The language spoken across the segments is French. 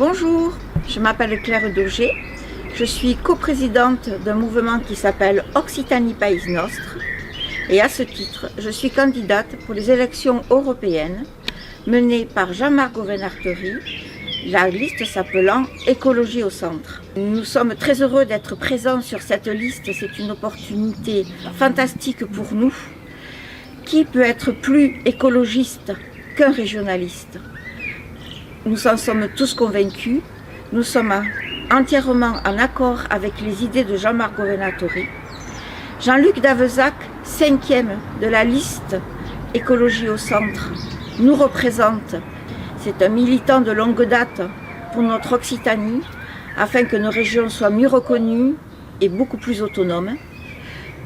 Bonjour, je m'appelle Claire Dauger, je suis coprésidente d'un mouvement qui s'appelle Occitanie Pays Nostre et à ce titre, je suis candidate pour les élections européennes menées par Jean-Marc Govenarteri, la liste s'appelant Écologie au centre. Nous sommes très heureux d'être présents sur cette liste, c'est une opportunité fantastique pour nous. Qui peut être plus écologiste qu'un régionaliste? Nous en sommes tous convaincus, nous sommes entièrement en accord avec les idées de Jean-Marc Govenarteri. Jean-Luc Davezac, 5e de la liste Écologie au centre, nous représente. C'est un militant de longue date pour notre Occitanie, afin que nos régions soient mieux reconnues et beaucoup plus autonomes.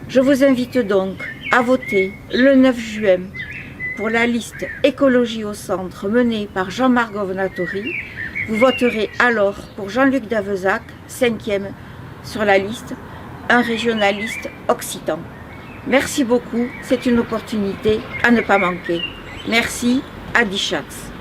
Je vous invite donc à voter le 9 juin pour la liste Écologie au centre menée par Jean-Marc Govenarteri. Vous voterez alors pour Jean-Luc Davezac, 5e sur la liste, un régionaliste occitan. Merci beaucoup, c'est une opportunité à ne pas manquer. Merci, Adi Schatz.